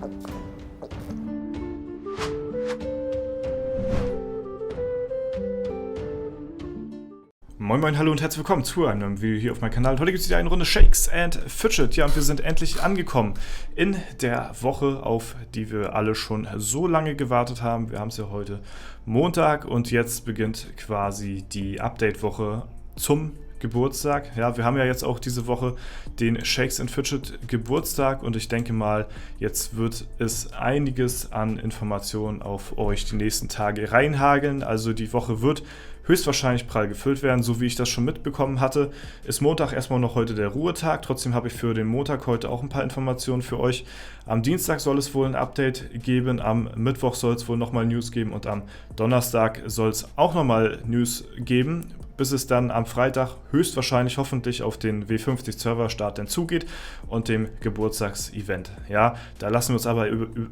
Moin Moin, hallo und herzlich willkommen zu einem Video hier auf meinem Kanal. Heute gibt es wieder eine Runde Shakes and Fidget. Ja, und wir sind endlich angekommen in der Woche, auf die wir alle schon so lange gewartet haben. Wir haben es ja heute Montag und jetzt beginnt quasi die Update-Woche zum Geburtstag. Ja, wir haben ja jetzt auch diese Woche den Shakes and Fidget Geburtstag und ich denke mal, jetzt wird es einiges an Informationen auf euch die nächsten Tage reinhageln. Also die Woche wird höchstwahrscheinlich prall gefüllt werden, so wie ich das schon mitbekommen hatte. Ist Montag erstmal noch heute der Ruhetag, trotzdem habe ich für den Montag heute auch ein paar Informationen für euch. Am Dienstag soll es wohl ein Update geben, am Mittwoch soll es wohl nochmal News geben und am Donnerstag soll es auch nochmal News geben, bis es dann am Freitag höchstwahrscheinlich hoffentlich auf den W50 Serverstart dann zugeht und dem Geburtstagsevent. Ja, da lassen wir uns aber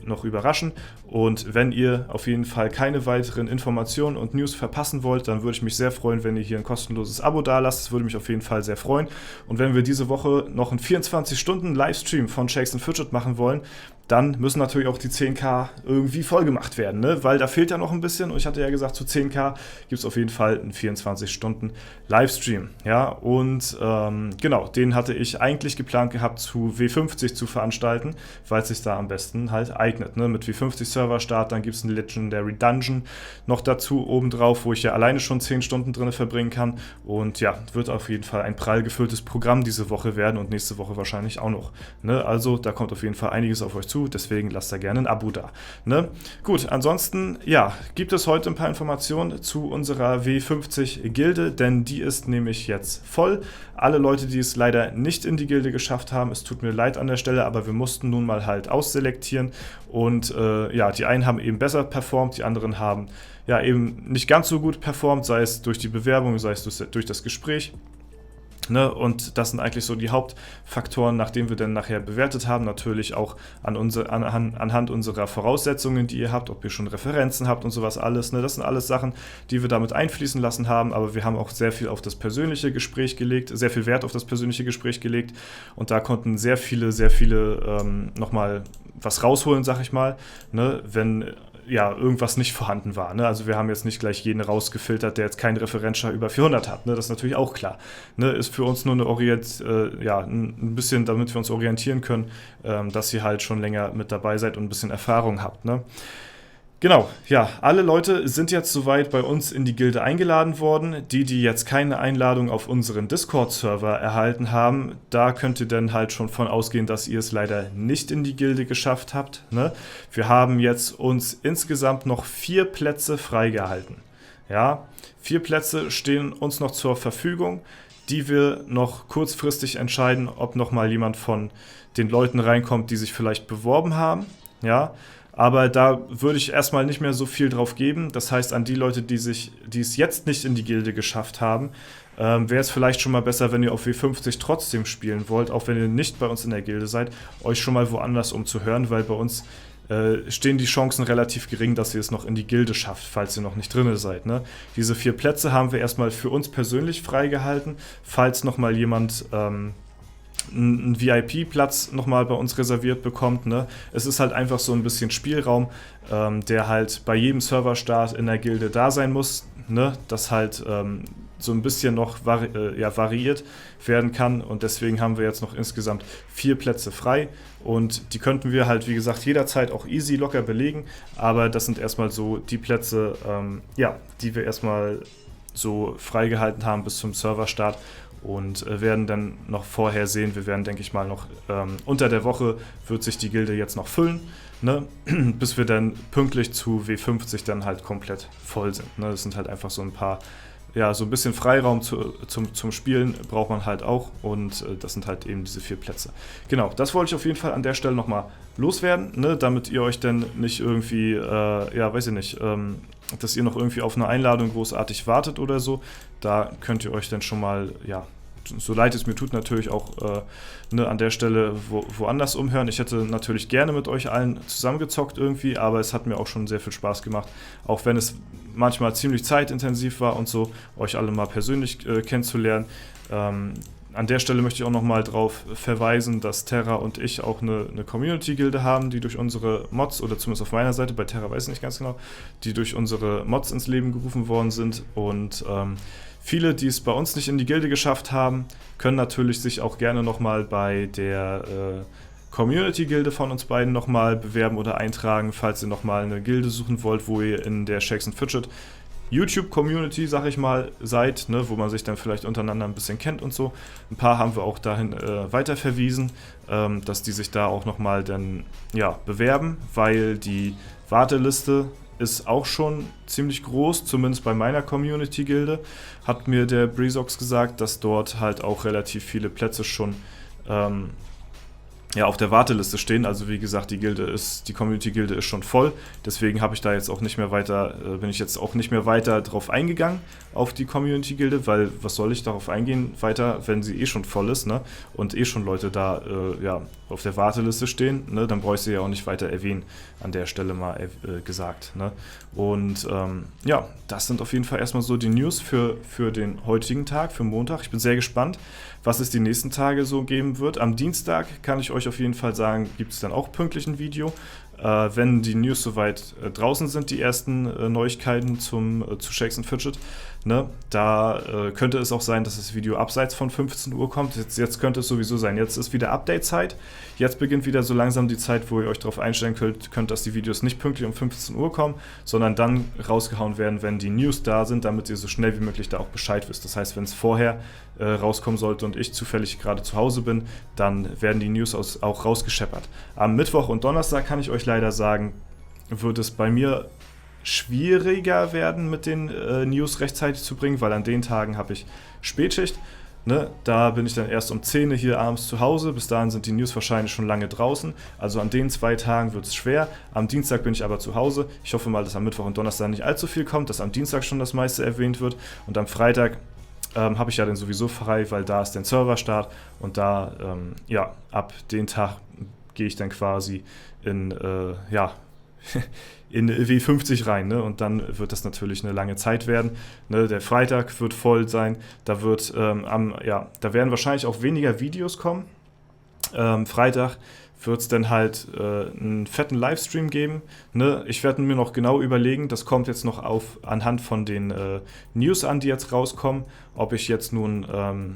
noch überraschen und wenn ihr auf jeden Fall keine weiteren Informationen und News verpassen wollt, dann würde ich mich sehr freuen, wenn ihr hier ein kostenloses Abo da lasst. Das würde mich auf jeden Fall sehr freuen. Und wenn wir diese Woche noch einen 24-Stunden-Livestream von Shakes and Fidget machen wollen, dann müssen natürlich auch die 10.000 irgendwie voll gemacht werden, ne? Weil da fehlt ja noch ein bisschen und ich hatte ja gesagt, zu 10.000 gibt es auf jeden Fall einen 24-Stunden-Livestream. Ja? Und genau, den hatte ich eigentlich geplant gehabt, zu W50 zu veranstalten, weil es sich da am besten halt eignet. Ne? Mit W50 Serverstart, dann gibt es einen Legendary Dungeon noch dazu obendrauf, wo ich ja alleine schon 10 Stunden drin verbringen kann. Und ja, wird auf jeden Fall ein prall gefülltes Programm diese Woche werden und nächste Woche wahrscheinlich auch noch. Ne? Also da kommt auf jeden Fall einiges auf euch zu. Deswegen lasst da gerne ein Abo da. Ne? Gut, ansonsten, ja, gibt es heute ein paar Informationen zu unserer W50-Gilde, denn die ist nämlich jetzt voll. Alle Leute, die es leider nicht in die Gilde geschafft haben, es tut mir leid an der Stelle, aber wir mussten nun mal halt ausselektieren und ja, die einen haben eben besser performt, die anderen haben ja eben nicht ganz so gut performt, sei es durch die Bewerbung, sei es durch das Gespräch. Ne, und das sind eigentlich so die Hauptfaktoren, nachdem wir dann nachher bewertet haben, natürlich auch anhand unserer Voraussetzungen, die ihr habt, ob ihr schon Referenzen habt und sowas alles. Ne, das sind alles Sachen, die wir damit einfließen lassen haben, aber wir haben auch sehr viel auf das persönliche Gespräch gelegt, sehr viel Wert auf das persönliche Gespräch gelegt und da konnten sehr viele nochmal was rausholen, sag ich mal, ne, wenn ja, irgendwas nicht vorhanden war. Ne? Also wir haben jetzt nicht gleich jeden rausgefiltert, der jetzt keinen Referenzschar über 400 hat. Ne? Das ist natürlich auch klar. Ne? Ist für uns nur eine ein bisschen, damit wir uns orientieren können, dass ihr halt schon länger mit dabei seid und ein bisschen Erfahrung habt. Ne? Genau, ja, alle Leute sind jetzt soweit bei uns in die Gilde eingeladen worden. Die jetzt keine Einladung auf unseren Discord-Server erhalten haben, da könnt ihr dann halt schon von ausgehen, dass ihr es leider nicht in die Gilde geschafft habt. Ne? Wir haben jetzt uns insgesamt noch 4 Plätze freigehalten. Ja, 4 Plätze stehen uns noch zur Verfügung, die wir noch kurzfristig entscheiden, ob nochmal jemand von den Leuten reinkommt, die sich vielleicht beworben haben. Ja, aber da würde ich erstmal nicht mehr so viel drauf geben. Das heißt, an die Leute, die es jetzt nicht in die Gilde geschafft haben, wäre es vielleicht schon mal besser, wenn ihr auf W50 trotzdem spielen wollt, auch wenn ihr nicht bei uns in der Gilde seid, euch schon mal woanders umzuhören, weil bei uns stehen die Chancen relativ gering, dass ihr es noch in die Gilde schafft, falls ihr noch nicht drin seid. Ne? Diese 4 Plätze haben wir erstmal für uns persönlich freigehalten, falls nochmal jemand einen VIP-Platz nochmal bei uns reserviert bekommt. Ne? Es ist halt einfach so ein bisschen Spielraum, der halt bei jedem Serverstart in der Gilde da sein muss, ne? Das halt so ein bisschen noch variiert werden kann und deswegen haben wir jetzt noch insgesamt 4 Plätze frei und die könnten wir halt, wie gesagt, jederzeit auch easy locker belegen, aber das sind erstmal so die Plätze, die wir erstmal so freigehalten haben bis zum Serverstart. Und werden dann noch vorher sehen, wir werden, denke ich mal, noch unter der Woche wird sich die Gilde jetzt noch füllen, ne? Bis wir dann pünktlich zu W50 dann halt komplett voll sind. Ne? Das sind halt einfach so ein paar, ja, so ein bisschen Freiraum zum Spielen braucht man halt auch und das sind halt eben diese 4 Plätze. Genau, das wollte ich auf jeden Fall an der Stelle nochmal loswerden, ne? Damit ihr euch dann nicht irgendwie, dass ihr noch irgendwie auf eine Einladung großartig wartet oder so. Da könnt ihr euch dann schon mal, ja, so leid es mir tut, natürlich auch an der Stelle woanders umhören. Ich hätte natürlich gerne mit euch allen zusammengezockt irgendwie, aber es hat mir auch schon sehr viel Spaß gemacht, auch wenn es manchmal ziemlich zeitintensiv war und so, euch alle mal persönlich kennenzulernen. An der Stelle möchte ich auch nochmal darauf verweisen, dass Terra und ich auch eine Community-Gilde haben, die durch unsere Mods, oder zumindest auf meiner Seite, bei Terra weiß ich nicht ganz genau, die durch unsere Mods ins Leben gerufen worden sind. Und viele, die es bei uns nicht in die Gilde geschafft haben, können natürlich sich auch gerne nochmal bei der Community-Gilde von uns beiden nochmal bewerben oder eintragen, falls ihr nochmal eine Gilde suchen wollt, wo ihr in der Shakes and Fidget YouTube-Community, sag ich mal, seid, ne, wo man sich dann vielleicht untereinander ein bisschen kennt und so. Ein paar haben wir auch dahin weiterverwiesen, dass die sich da auch nochmal dann bewerben, weil die Warteliste ist auch schon ziemlich groß, zumindest bei meiner Community-Gilde, hat mir der Breezox gesagt, dass dort halt auch relativ viele Plätze schon auf der Warteliste stehen. Also wie gesagt, die Community-Gilde ist schon voll. Deswegen habe ich da jetzt auch nicht mehr weiter, bin ich jetzt auch nicht mehr weiter drauf eingegangen auf die Community-Gilde, weil was soll ich darauf eingehen weiter, wenn sie eh schon voll ist, ne? Und eh schon Leute da auf der Warteliste stehen, ne? Dann brauche ich sie ja auch nicht weiter erwähnen, an der Stelle mal gesagt, ne? Und das sind auf jeden Fall erstmal so die News für den heutigen Tag, für Montag. Ich bin sehr gespannt, was es die nächsten Tage so geben wird. Am Dienstag kann ich euch auf jeden Fall sagen, gibt es dann auch pünktlich ein Video. Wenn die News soweit draußen sind, die ersten Neuigkeiten zu Shakes and Fidget, ne, da könnte es auch sein, dass das Video abseits von 15 Uhr kommt. Jetzt könnte es sowieso sein. Jetzt ist wieder Update-Zeit. Jetzt beginnt wieder so langsam die Zeit, wo ihr euch darauf einstellen könnt, dass die Videos nicht pünktlich um 15 Uhr kommen, sondern dann rausgehauen werden, wenn die News da sind, damit ihr so schnell wie möglich da auch Bescheid wisst. Das heißt, wenn es vorher rauskommen sollte und ich zufällig gerade zu Hause bin, dann werden die News auch rausgescheppert. Am Mittwoch und Donnerstag kann ich euch leider sagen, wird es bei mir schwieriger werden, mit den News rechtzeitig zu bringen, weil an den Tagen habe ich Spätschicht. Ne? Da bin ich dann erst um 10 Uhr hier abends zu Hause. Bis dahin sind die News wahrscheinlich schon lange draußen. Also an den 2 Tagen wird es schwer. Am Dienstag bin ich aber zu Hause. Ich hoffe mal, dass am Mittwoch und Donnerstag nicht allzu viel kommt, dass am Dienstag schon das meiste erwähnt wird. Und am Freitag habe ich ja dann sowieso frei, weil da ist der Serverstart. Und da, ab den Tag gehe ich dann quasi in W50 rein, ne? Und dann wird das natürlich eine lange Zeit werden. Ne? Der Freitag wird voll sein. Da werden wahrscheinlich auch weniger Videos kommen. Freitag wird es dann halt einen fetten Livestream geben. Ne? Ich werde mir noch genau überlegen, das kommt jetzt noch anhand von den News an, die jetzt rauskommen, ob ich jetzt nun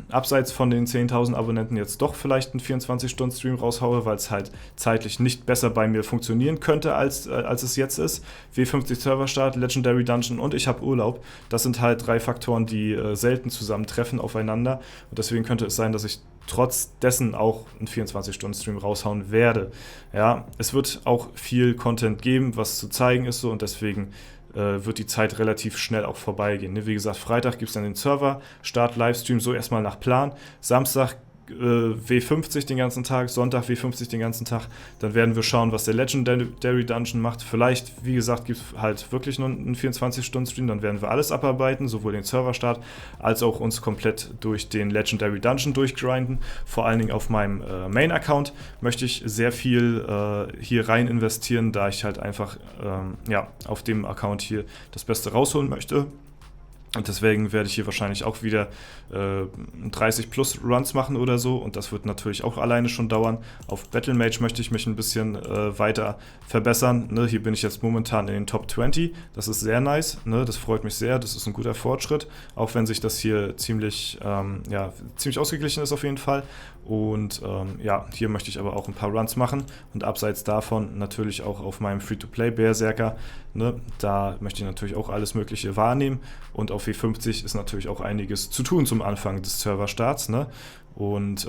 abseits von den 10.000 Abonnenten jetzt doch vielleicht einen 24-Stunden-Stream raushaue, weil es halt zeitlich nicht besser bei mir funktionieren könnte, als es jetzt ist. W50 Serverstart, Legendary Dungeon und ich habe Urlaub. Das sind halt 3 Faktoren, die selten zusammentreffen aufeinander. Und deswegen könnte es sein, dass ich trotz dessen auch einen 24-Stunden-Stream raushauen werde. Ja, es wird auch viel Content geben, was zu zeigen ist so, und deswegen wird die Zeit relativ schnell auch vorbeigehen. Ne? Wie gesagt, Freitag gibt es dann den Server, Start Livestream so erstmal nach Plan. Samstag W50 den ganzen Tag, Sonntag W50 den ganzen Tag. Dann werden wir schauen, was der Legendary Dungeon macht. Vielleicht, wie gesagt, gibt es halt wirklich nur einen 24-Stunden-Stream. Dann werden wir alles abarbeiten, sowohl den Serverstart als auch uns komplett durch den Legendary Dungeon durchgrinden. Vor allen Dingen auf meinem Main-Account möchte ich sehr viel hier rein investieren, da ich halt einfach auf dem Account hier das Beste rausholen möchte. Und deswegen werde ich hier wahrscheinlich auch wieder 30 plus Runs machen oder so. Und das wird natürlich auch alleine schon dauern. Auf Battlemage möchte ich mich ein bisschen weiter verbessern. Ne? Hier bin ich jetzt momentan in den Top 20. Das ist sehr nice. Ne? Das freut mich sehr. Das ist ein guter Fortschritt. Auch wenn sich das hier ziemlich ausgeglichen ist auf jeden Fall. Und hier möchte ich aber auch ein paar Runs machen. Und abseits davon natürlich auch auf meinem Free-to-Play-Berserker. Ne? Da möchte ich natürlich auch alles Mögliche wahrnehmen. Und auf W50 ist natürlich auch einiges zu tun zum Anfang des Serverstarts. Ne? Und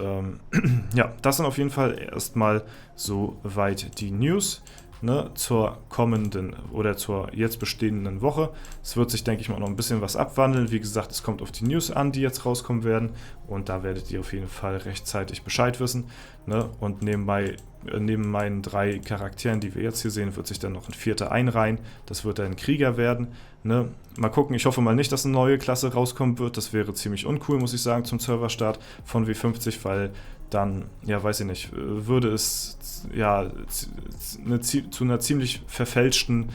das sind auf jeden Fall erstmal soweit die News, ne, zur kommenden oder zur jetzt bestehenden Woche. Es wird sich, denke ich mal, noch ein bisschen was abwandeln. Wie gesagt, es kommt auf die News an, die jetzt rauskommen werden. Und da werdet ihr auf jeden Fall rechtzeitig Bescheid wissen. Ne? Und neben meinen 3 Charakteren, die wir jetzt hier sehen, wird sich dann noch ein 4. einreihen. Das wird ein Krieger werden. Ne? Mal gucken, ich hoffe mal nicht, dass eine neue Klasse rauskommen wird. Das wäre ziemlich uncool, muss ich sagen, zum Serverstart von W50, weil dann, weiß ich nicht, würde es zu einer ziemlich verfälschten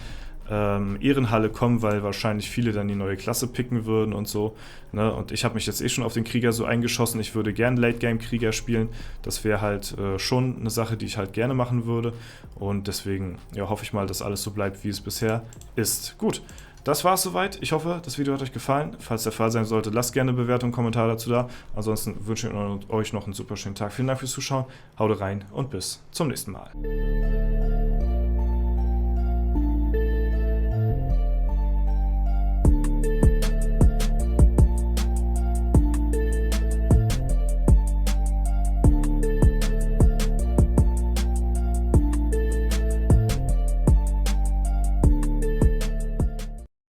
Ehrenhalle kommen, weil wahrscheinlich viele dann die neue Klasse picken würden und so. Ne? Und ich habe mich jetzt schon auf den Krieger so eingeschossen. Ich würde gern Late-Game-Krieger spielen. Das wäre halt schon eine Sache, die ich halt gerne machen würde. Und deswegen ja, hoffe ich mal, dass alles so bleibt, wie es bisher ist. Gut, das war es soweit. Ich hoffe, das Video hat euch gefallen. Falls der Fall sein sollte, lasst gerne eine Bewertung, einen Kommentar dazu da. Ansonsten wünsche ich euch noch einen super schönen Tag. Vielen Dank fürs Zuschauen. Haut rein und bis zum nächsten Mal.